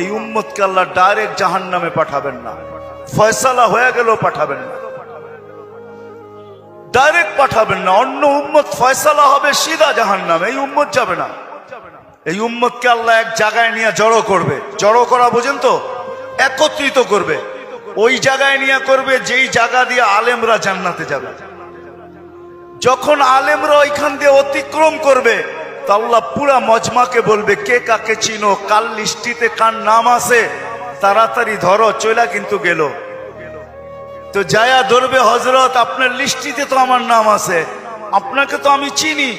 এই উম্মতকে আল্লাহ ডাইরেক্ট জাহান্নামে পাঠাবেন না, ফয়সালা হয়ে গেলেও পাঠাবেন না, ডাইরেক্ট পাঠাবেন না। অন্য উম্মত ফয়সালা হবে সিধা জাহান্নামে, এই উম্মত যাবে না। এই উম্মতকে আল্লাহ এক জায়গায় নিয়ে জড়ো করবে। জড়ো করা বোঝেন তো? একত্রিত করবে। ওই জায়গায় নিয়ে করবে যেই জায়গা দিয়ে আলেমরা জান্নাতে যাবে। যখন আলেমরা ওইখান দিয়ে অতিক্রম করবে তো আল্লাহ পুরা মজমাকে বলবে, কে কাকে চিনো, কাল লিস্টিতে কার নাম আছে, তাড়াতাড়ি ধরো, চলা কিন্তু গেল। তো যায়া ধরবে, হযরত আপনার লিস্টিতে তো আমার নাম আছে, আপনাকে তো আমি চিনি,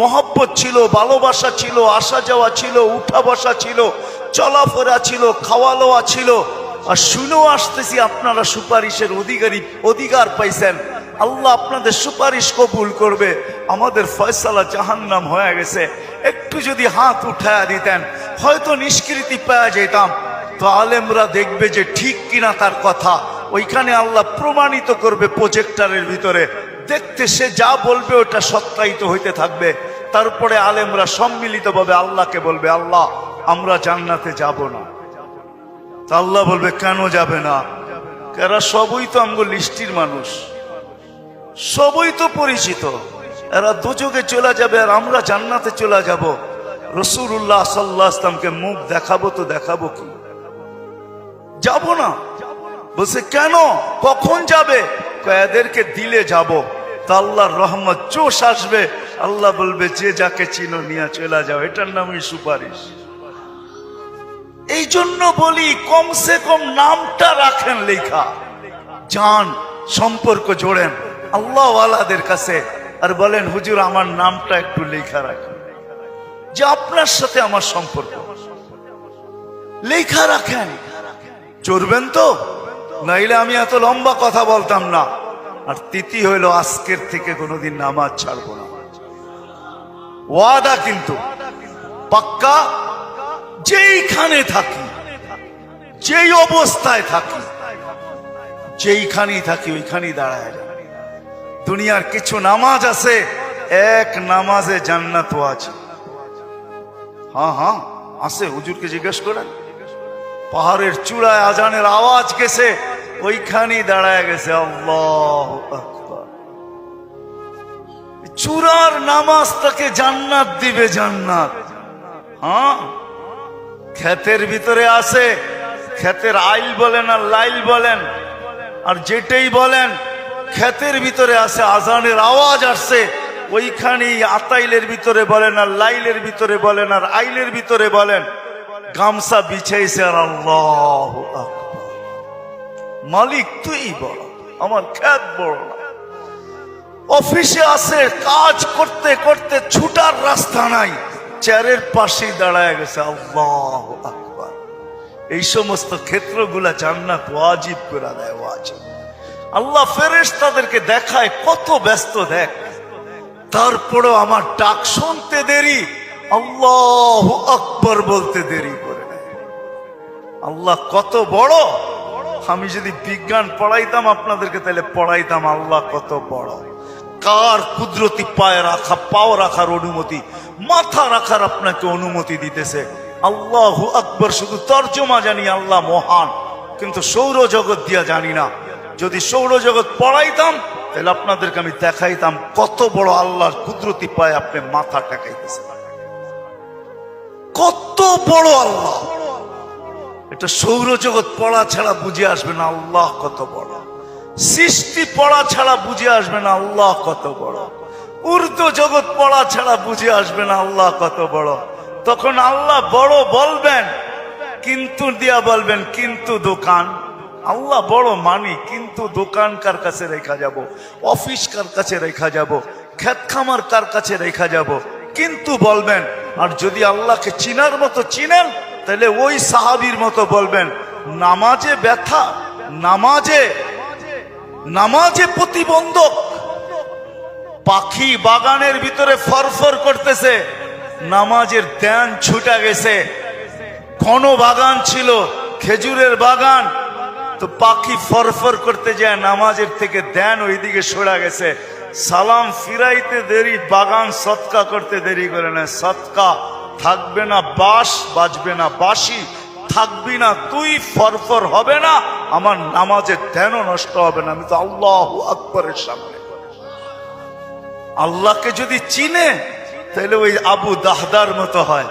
মহব্বত ছিল, ভালোবাসা ছিল, আসা যাওয়া ছিল, উঠা বসা ছিল, চলাফেরা ছিল, খাওয়া লওয়া ছিল, আর শুনেও আসতেছি আপনারা সুপারিশের অধিকার পাইছেন। আল্লাহ আপনাদের সুপারিশ কবুল করবে, আমাদের ফয়সালা জাহান্নাম হয়ে গেছে। একটু যদি হাত উঠায়া দিতেন হয়তো নিষ্কৃতি পাওয়া যেতাম। তো আলেমরা দেখবে যে ঠিক কিনা তার কথা, ওইখানে আল্লাহ প্রমাণিত করবে প্রজেক্টরের ভিতরে, দেখতে সে যা বলবে ওটা সত্যায়িত হইতে থাকবে। তারপরে আলেমরা সম্মিলিতভাবে আল্লাহকে বলবে, আল্লাহ আমরা জান্নাতে যাব না। তা আল্লাহ বলবে, কেন যাবে না? এরা সবই তো আমগো লিস্টির মানুষ, সবই তো পরিচিত, এরা দুযোগে চলে যাবে আর আমরা জান্নাতে চলে যাব। রাসূলুল্লাহ সাল্লাল্লাহু আলাইহি ওয়াসাল্লামকে মুখ দেখাবো তো দেখাবো কি? যাব না। বলছে কেন, কখন যাবে? এদেরকে দিলে যাব। তা আল্লাহর রহমত জোশ আসবে, আল্লাহ বলবে যে যাকে চিনো নিয়ে চলে যাও, এটার নামই সুপারিশ। এই জন্য বলি কমসে কম নামটা রাখেন লেখা, জান সম্পর্ক জোড়েন আল্লাহ ওয়ালাদের কাছে, আর বলেন হুজুর আমার নামটা একটু লেখা রাখেন, যে আপনার সাথে আমার সম্পর্ক লেখা রাখেন। চড়বেন তো, নাইলে আমি এত লম্বা কথা বলতাম না। আর তিথি হইল আজকের থেকে কোনোদিন নামাজ ছাড়বো না, ওয়াদা কিন্তু পাক্কা। যেইখানে থাকি, যেই অবস্থায় থাকি, যেইখানেই থাকি ওইখানেই দাঁড়ায় যায়। দুনিয়ার কিছু নামাজ আছে, এক নামাজে জান্নাতও আছে। হ্যাঁ আছে, হুজুরকে জিজ্ঞেস করেন। পাহাড়ের চূড়ায় আজানের আওয়াজ গেছে, ওইখানেই দাঁড়ায় গেছে আল্লাহু আকবার। চূড়ার নামাজ তাকে জান্নাত দিবে, জান্নাত। হ্যাঁ, ক্ষেতের ভিতরে আছে, ক্ষেতের আইল বলেন আর লাইল বলেন আর যেটাই বলেন, ক্ষেতের ভিতরে আছে, আজানের আওয়াজ আসছে, ওইখানেই আতাইলের ভিতরে বলেন আর লাইলের ভিতরে বলেন আর আইলের ভিতরে বলেন, গামছা বিছাইছে আর আল্লাহু আকবার। মালিক তুই বড়, আমার ক্ষেত বড় না। অফিসে আছে, কাজ করতে করতে ছুটার রাস্তা নাই, চেয়ারের পাশে দাঁড়ায় গেছে আল্লাহু আকবার। এই সমস্ত ক্ষেত্রগুলা জান্নাত ওয়াজিব করে দেয়, ওয়াজিব। আল্লাহ ফেরেশতাদেরকে দেখায় কত ব্যস্ত, দেখ, তারপরও আমার ডাক শুনতে দেরি, আল্লাহু আকবার বলতে দেরি করে নেয়। আল্লাহ কত বড়। আমি যদি বিজ্ঞান পড়াইতাম আপনাদেরকে, তাহলে পড়াইতাম আল্লাহ কত বড়। কার কুদরতি পায়ে রাখা, পাও রাখার অনুমতি, মাথা রাখার আপনাকে অনুমতি দিতেছে। আল্লাহু আকবার শুধু তর্জমা জানি, আল্লাহ মহান, কিন্তু সৌরজগৎ দিয়া জানি না। যদি সৌরজগৎ পড়াইতাম তাহলে আপনাদেরকে আমি দেখাইতাম কত বড় আল্লাহর কুদরতি পায়ে আপনি মাথা টেকাইতেছেন, কত বড় আল্লাহ। এটা সৌরজগৎ পড়া ছাড়া বুঝে আসবে না আল্লাহ কত বড়। সৃষ্টি পড়া ছাড়া বুঝে আসবে না আল্লাহ কত বড়। উর্দু জগৎ পড়া ছাড়া বুঝে আসবে না আল্লাহ কত বড়। তখন আল্লাহ বড় বলবেন, কিন্তু দিয়া বলবেন, কিন্তু দোকান। আল্লাহ বড় মানি, কিন্তু দোকান কার কাছে রেখা যাব, অফিস কার কাছে রেখা যাব, ক্ষেত খামার কার কাছে রেখা যাব, কিন্তু বলবেন। আর যদি আল্লাহকে চিনার মতো চিনেন, তাহলে ওই সাহাবীর মতো বলবেন, নামাজে ব্যথা, নামাজে প্রতিবন্ধক। পাখি বাগানের ভিতরে ফরফর করতেছে, নামাজের ধ্যান ছুটা গেছে। ঘন বাগান ছিল, খেজুরের বাগান, তো পাখি ফরফর করতে যায়, নামাজের থেকে ধ্যান ওইদিকে সরা গেছে। সালাম ফিরাইতে দেরি, বাগান সৎকা করতে দেরি করে না। সৎকা থাকবে না বাঁশ, বাজবে না বাঁশি, থাকবি না, তুই ফরফর হবে না, আমার নামাজের ধ্যানও নষ্ট হবে না। আমি তো আল্লাহু আকবরের সামনে। আল্লাহকে যদি চিনে তাহলে ওই আবু দাহদার মতো হয়।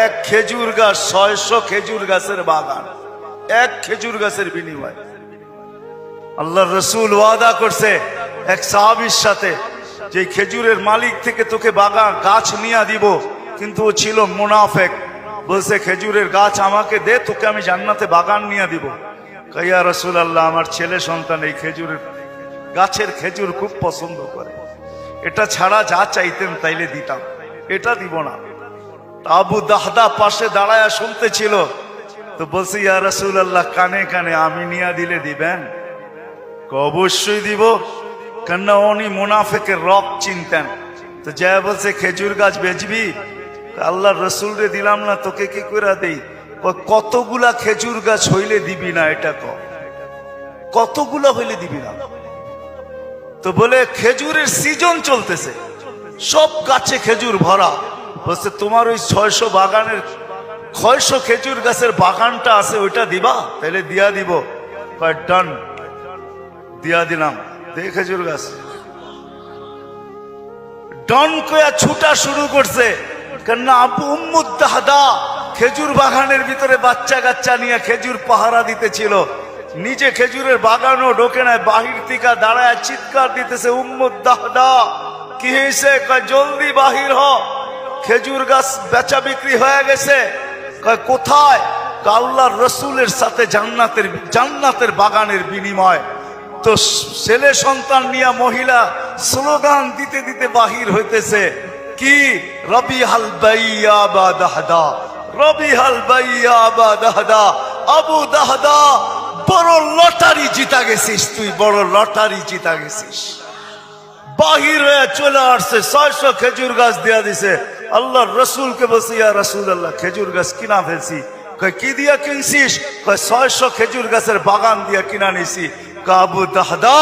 এক খেজুর গাছ 600 খেজুর গাছের বাগান, এক খেজুর গাছের বিনিময়। আল্লাহর রাসূল ওয়াদা করছে এক সাহাবীর সাথে, যে খেজুরের মালিক থেকে তোকে বাগান গাছ নিয়ে দিব, কিন্তু ও ছিল মুনাফেক। বলছে খেজুরের গাছ আমাকে দে, তোকে আমি জান্নাতে বাগান নিয়ে দিব। ইয়া রাসূলুল্লাহ, আমার ছেলে সন্তান এই খেজুরের গাছের খেজুর খুব পছন্দ করে, এটা ছাড়া যা চাইতেন তাইলে দিতাম, এটা দিব না। আবু দাহদা পাশে দাঁড়ায়া শুনতেছিল, তো বলছে ইয়া রাসূলুল্লাহ, কানে কানে আমি নিয়ে দিলে দিবেন? অবশ্যই দিব, কেননা উনি মুনাফিকের রব চিনতেন। তো যা বলছে খেজুর গাছ বেচবি? আল্লাহর রাসূল রে দিলাম না, তোকে কি করে দেই? কতগুলা খেজুর গাছ হইলে দিবি না, এটা কতগুলা হইলে দিবি না? তো বলে খেজুরের সিজন চলতেছে, সব গাছে খেজুর ভরা। বলছে তোমার ওই 600 বাগানের 600 খেজুর গাছের বাগানটা আছে, ওইটা দিবা? তাহলে দিয়া দিব। ডান, দিয়া দিলাম। দেখ খেজুর গাছ ডন কয়া ছুটা শুরু করছে, কেননা আবু উম্মুদ দাহদা খেজুর বাগানের ভিতরে বাচ্চা কাচ্চা নিয়ে খেজুর পাহারা দিতেছিল, নিজে খেজুরের বাগানও ঢোকে নাই, বাহির থেকে দাঁড়ায় চিৎকার দিতেছে, উম্মুদ দাহদা কি হয়েছে? কয় জলদি বাহির হ, খেজুর গাছ বেচা বিক্রি হয়ে গেছে। কয় কোথায়? আল্লাহর রাসূলের সাথে জান্নাতের বাগানের বিনিময়। তো ছেলে সন্তান নিয়ে মহিলা স্লোগান দিতে দিতে বাহির হইতেছে, কি? রবিহাল বাইয়া বা দাহদা, রবিহাল বাইয়া বা দাহদা। আবু দাহদা, বড় লটারি জিতা গেছিস তুই, বড় লটারি জিতা গেছিস। বাহির হয়ে চলে আসছে, 600 খেজুর গাছ দেয়া দিছে। আল্লাহর রাসূলকে বলছে, ইয়া রাসূলুল্লাহ, খেজুর গাছ কিনা ফেলছি। কয় কি দিয়া কিনছিস? কয় 600 খেজুর গাছের বাগান দিয়া কিনা নিছি। আবু দাহদা,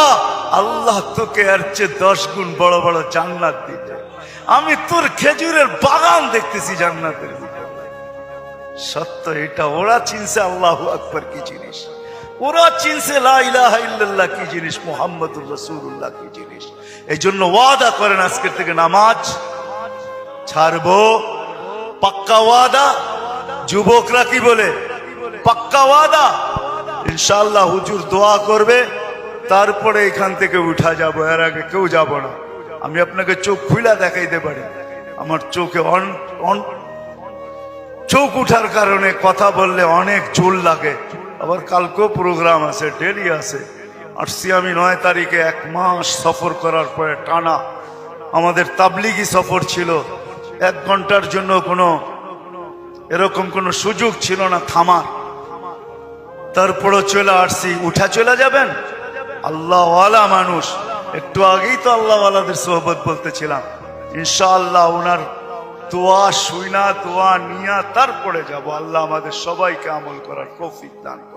আল্লাহ তোকে এর চেয়ে 10 গুণ বড় বড় জান্নাত দিবে। আমি তোর খেজুরের বাগান দেখতেছি জান্নাতের ভিতরে। সত্য এটা, ওরা চিনছে আল্লাহু আকবার কি জিনিস, ওরা চিনছে লা ইলাহা ইল্লাল্লাহ কি জিনিস, মুহাম্মাদুর রাসূলুল্লাহ কি জিনিস। এই জন্য ওয়াদা করেন আজকের থেকে নামাজ ছাড়বো, পাক্কা ওয়াদা। যুবকরা কি বলে? পাক্কা ওয়াদা। ইনশাআল্লাহ হুজুর দোয়া করবে, তারপরে এখান থেকে উঠা যাব, এর আগে কেউ যাব না। আমি আপনাকে চোখ খুলা দেখাইতে পারি, আমার চোখে চোখ উঠার কারণে কথা বললে অনেক জোর লাগে। আবার কালকেও প্রোগ্রাম আছে, ডেলি আছে। আসছি আমি 9 তারিখে, 1 মাস সফর করার পরে টানা আমাদের তাবলিগি সফর ছিল। 1 ঘন্টার জন্য এরকম কোনো সুযোগ ছিল না থামার। তারপরও চলে আসছি। উঠা চলে যাবেন? আল্লাহওয়ালা মানুষ, একটু আগেই তো আল্লাহওয়ালাদের সোহবত বলতেছিলাম। ইনশাআল্লাহ ওনার দোয়া শুইনা, দোয়া নিয়া তারপরে যাব। আল্লাহ আমাদের সবাইকে আমল করার তৌফিক দান করুন।